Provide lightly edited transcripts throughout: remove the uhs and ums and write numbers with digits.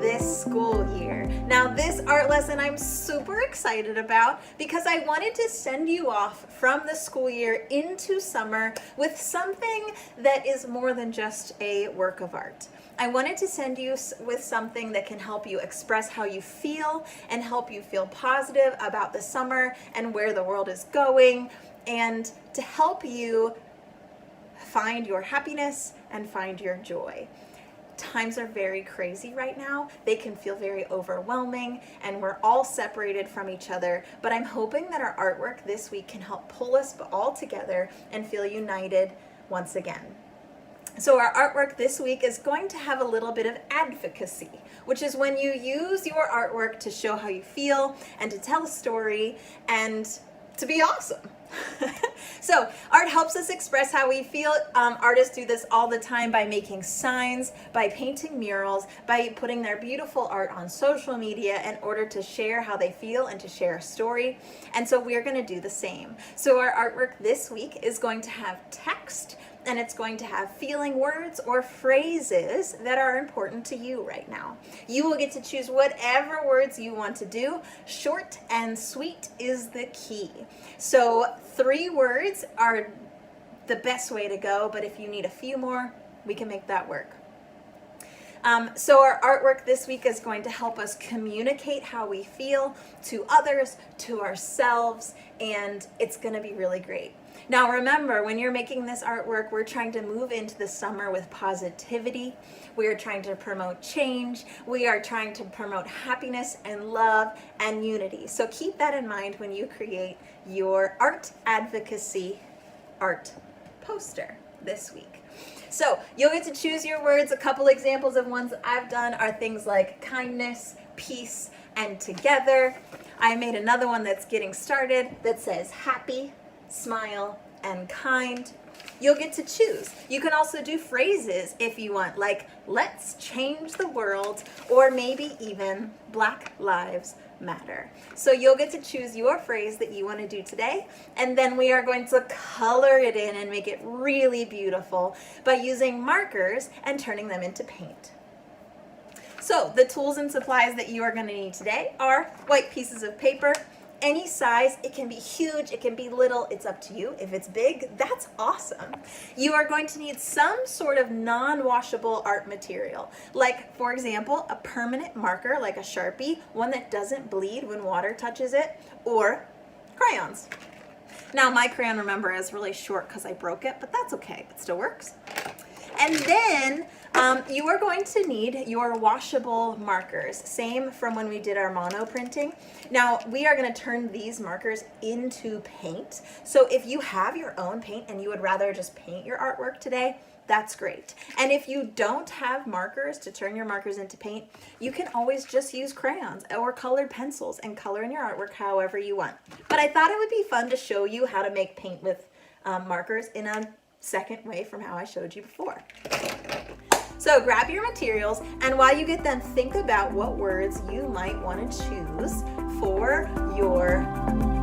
this school year. Now, this art lesson I'm super excited about because I wanted to send you off from the school year into summer with something that is more than just a work of art. I wanted to send you with something that can help you express how you feel and help you feel positive about the summer and where the world is going, and to help you find your happiness and find your joy. Times are very crazy right now. They can feel very overwhelming, and we're all separated from each other, but I'm hoping that our artwork this week can help pull us all together and feel united once again. So our artwork this week is going to have a little bit of advocacy, which is when you use your artwork to show how you feel and to tell a story and to be awesome. So art helps us express how we feel. Artists do this all the time by making signs, by painting murals, by putting their beautiful art on social media in order to share how they feel and to share a story. And so we're going to do the same. So our artwork this week is going to have text, and it's going to have feeling words or phrases that are important to you right now. You will get to choose whatever words you want to do. Short and sweet is the key. So 3 words are the best way to go, but if you need a few more, we can make that work. So our artwork this week is going to help us communicate how we feel to others, to ourselves, and it's going to be really great. Now remember, when you're making this artwork, we're trying to move into the summer with positivity. We are trying to promote change. We are trying to promote happiness and love and unity. So keep that in mind when you create your art advocacy art poster this week. So you'll get to choose your words. A couple examples of ones I've done are things like kindness, peace, and together. I made another one that's getting started that says happy, smile, and kind. You'll get to choose. You can also do phrases if you want, like let's change the world, or maybe even Black Lives Matter. So you'll get to choose your phrase that you want to do today, and then we are going to color it in and make it really beautiful by using markers and turning them into paint. So the tools and supplies that you are going to need today are white pieces of paper, any size. It can be huge, it can be little, it's up to you. If it's big, that's awesome. You are going to need some sort of non-washable art material, like for example, a permanent marker like a Sharpie, one that doesn't bleed when water touches it, or crayons. Now my crayon, remember, is really short because I broke it, but that's okay, it still works. And then you are going to need your washable markers, same from when we did our mono printing. Now we are going to turn these markers into paint. So if you have your own paint and you would rather just paint your artwork today, that's great. And if you don't have markers to turn your markers into paint, you can always just use crayons or colored pencils and color in your artwork however you want. But I thought it would be fun to show you how to make paint with markers in a second way from how I showed you before. So grab your materials, and while you get them, think about what words you might want to choose for your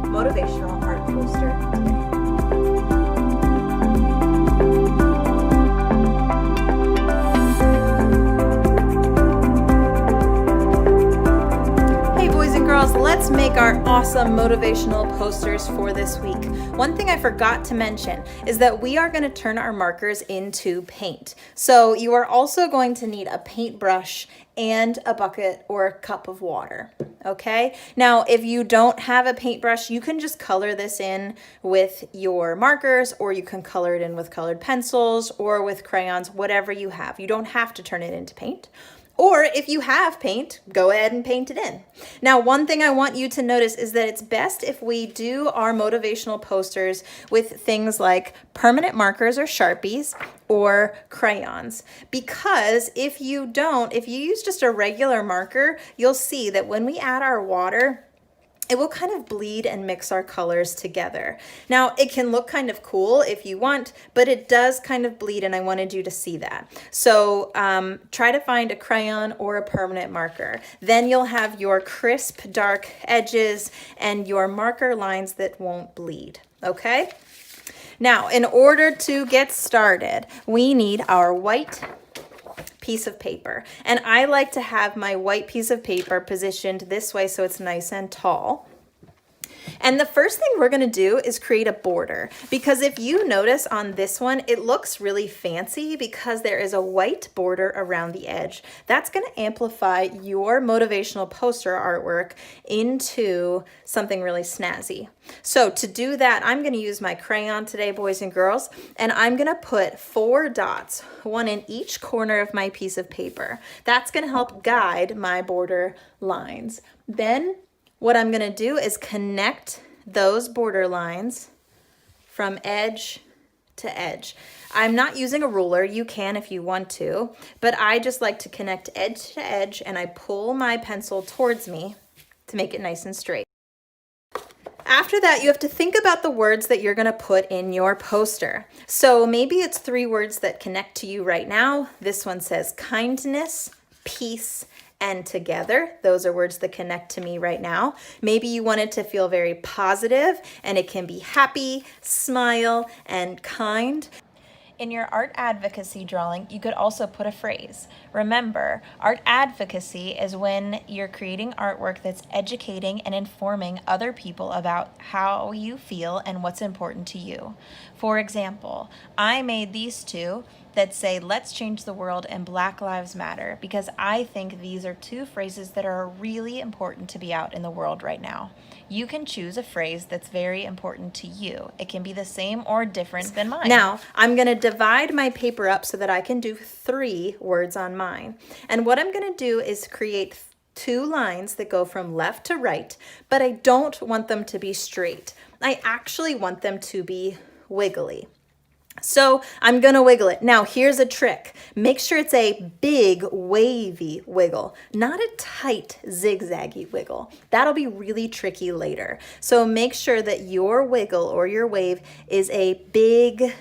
motivational art poster today. Let's make our awesome motivational posters for this week. One thing I forgot to mention is that we are going to turn our markers into paint. So you are also going to need a paintbrush and a bucket or a cup of water. Okay? Now, if you don't have a paintbrush, you can just color this in with your markers, or you can color it in with colored pencils or with crayons, whatever you have. You don't have to turn it into paint. Or if you have paint, go ahead and paint it in. Now, one thing I want you to notice is that it's best if we do our motivational posters with things like permanent markers or Sharpies or crayons. Because if you use just a regular marker, you'll see that when we add our water, it will kind of bleed and mix our colors together. Now, it can look kind of cool if you want, but it does kind of bleed, and I wanted you to see that. So try to find a crayon or a permanent marker. Then you'll have your crisp, dark edges and your marker lines that won't bleed, okay? Now, in order to get started, we need our white piece of paper. And I like to have my white piece of paper positioned this way so it's nice and tall. And the first thing we're gonna do is create a border, because if you notice on this one, it looks really fancy because there is a white border around the edge. That's gonna amplify your motivational poster artwork into something really snazzy. So to do that, I'm gonna use my crayon today, boys and girls, and I'm gonna put 4 dots, one in each corner of my piece of paper. That's gonna help guide my border lines. Then what I'm gonna do is connect those border lines from edge to edge. I'm not using a ruler, you can if you want to, but I just like to connect edge to edge, and I pull my pencil towards me to make it nice and straight. After that, you have to think about the words that you're gonna put in your poster. So maybe it's 3 words that connect to you right now. This one says kindness, peace, and together. Those are words that connect to me right now. Maybe you want it to feel very positive, and it can be happy, smile, and kind. In your art advocacy drawing, you could also put a phrase. Remember, art advocacy is when you're creating artwork that's educating and informing other people about how you feel and what's important to you. For example, I made these 2 that say, let's change the world and Black Lives Matter, because I think these are 2 phrases that are really important to be out in the world right now. You can choose a phrase that's very important to you. It can be the same or different than mine. Now, I'm gonna divide my paper up so that I can do 3 words on mine. And what I'm gonna do is create 2 lines that go from left to right, but I don't want them to be straight. I actually want them to be wiggly. So I'm gonna wiggle it. Now here's a trick. Make sure it's a big wavy wiggle, not a tight zigzaggy wiggle. That'll be really tricky later. So make sure that your wiggle or your wave is a big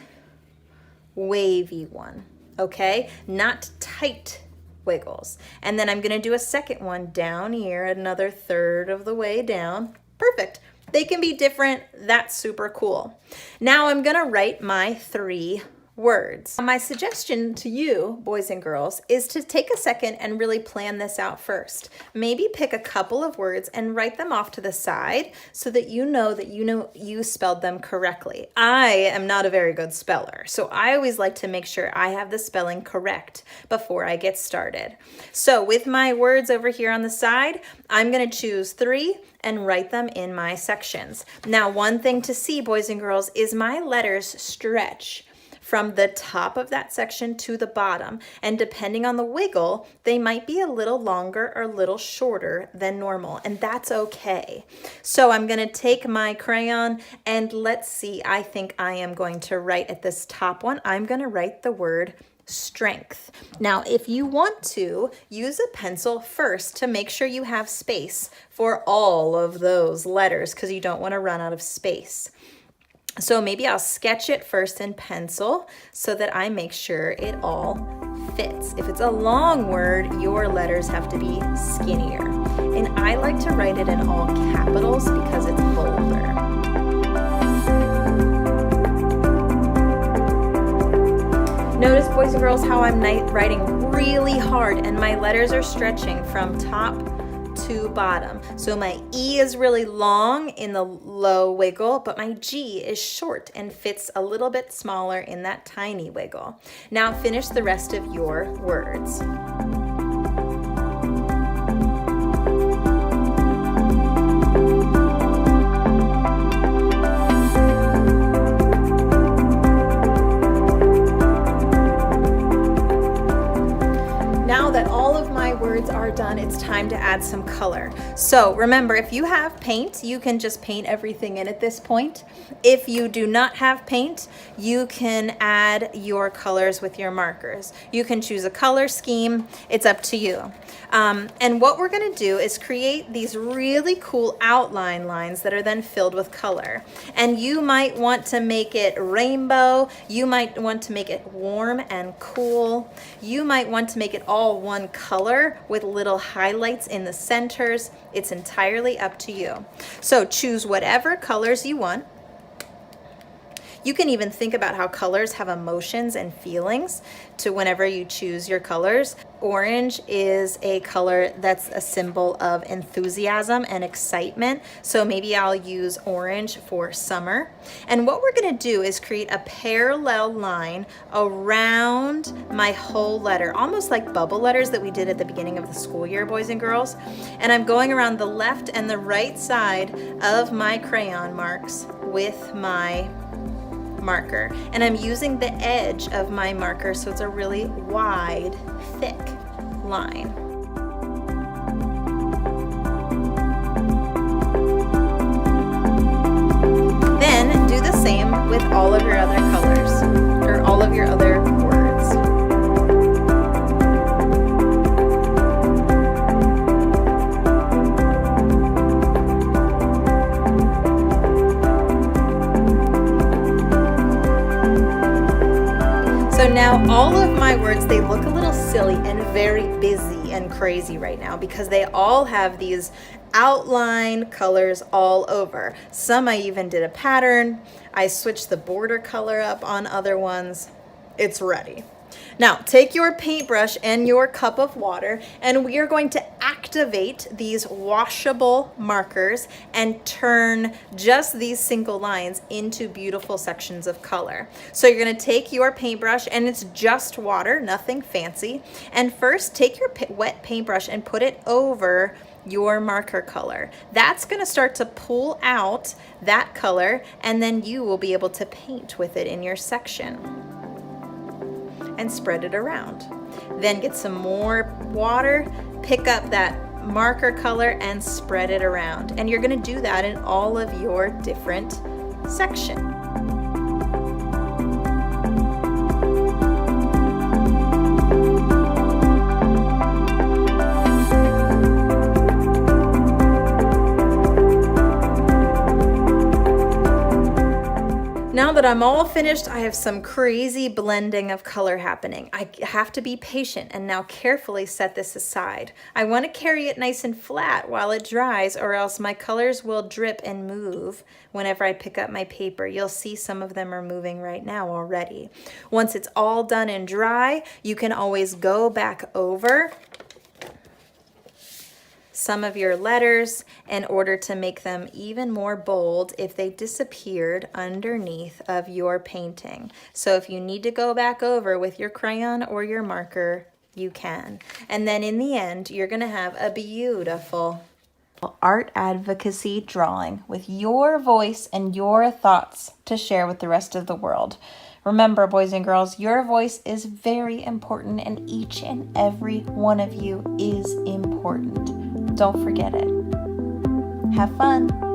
wavy one, okay? Not tight wiggles. And then I'm gonna do a second one down here, another 1/3 of the way down. Perfect. They can be different. That's super cool. Now I'm gonna write my 3 words. My suggestion to you, boys and girls, is to take a second and really plan this out first. Maybe pick a couple of words and write them off to the side so that you know you spelled them correctly. I am not a very good speller, so I always like to make sure I have the spelling correct before I get started. So with my words over here on the side, I'm gonna choose 3 and write them in my sections. Now, one thing to see, boys and girls, is my letters stretch from the top of that section to the bottom. And depending on the wiggle, they might be a little longer or a little shorter than normal, and that's okay. So I'm gonna take my crayon and let's see, I think I am going to write at this top one, I'm gonna write the word strength. Now, if you want to, use a pencil first to make sure you have space for all of those letters because you don't want to run out of space. So maybe I'll sketch it first in pencil so that I make sure it all fits. If it's a long word, your letters have to be skinnier. And I like to write it in all capitals because it's bolder. Notice, boys and girls, how I'm writing really hard and my letters are stretching from top to bottom. So my E is really long in the low wiggle, but my G is short and fits a little bit smaller in that tiny wiggle. Now finish the rest of your words. Now that all of my words are done, it's time to add some color. So remember, if you have paint, you can just paint everything in at this point. If you do not have paint, you can add your colors with your markers. You can choose a color scheme. It's up to you. And what we're gonna do is create these really cool outline lines that are then filled with color. And you might want to make it rainbow. You might want to make it warm and cool. You might want to make it all one color with little highlights in the centers. It's entirely up to you. So choose whatever colors you want. You can even think about how colors have emotions and feelings to whenever you choose your colors. Orange is a color that's a symbol of enthusiasm and excitement. So maybe I'll use orange for summer. And what we're gonna do is create a parallel line around my whole letter, almost like bubble letters that we did at the beginning of the school year, boys and girls. And I'm going around the left and the right side of my crayon marks with my marker, and I'm using the edge of my marker so it's a really wide, thick line. Then do the same with all of your other colors, or all of your other words. So now all of my words, they look a little silly and very busy and crazy right now because they all have these outline colors all over. Some I even did a pattern. I switched the border color up on other ones. It's ready. Now take your paintbrush and your cup of water, and we are going to activate these washable markers and turn just these single lines into beautiful sections of color. So you're going to take your paintbrush, and it's just water, nothing fancy. And first take your wet paintbrush and put it over your marker color. That's going to start to pull out that color, and then you will be able to paint with it in your section and spread it around. Then get some more water, pick up that marker color and spread it around. And you're going to do that in all of your different sections. Now that I'm all finished, I have some crazy blending of color happening. I have to be patient and now carefully set this aside. I want to carry it nice and flat while it dries, or else my colors will drip and move whenever I pick up my paper. You'll see some of them are moving right now already. Once it's all done and dry, you can always go back over some of your letters in order to make them even more bold if they disappeared underneath of your painting. So if you need to go back over with your crayon or your marker, you can. And then in the end, you're going to have a beautiful art advocacy drawing with your voice and your thoughts to share with the rest of the world. Remember, boys and girls, your voice is very important, and each and every one of you is important. Don't forget it. Have fun.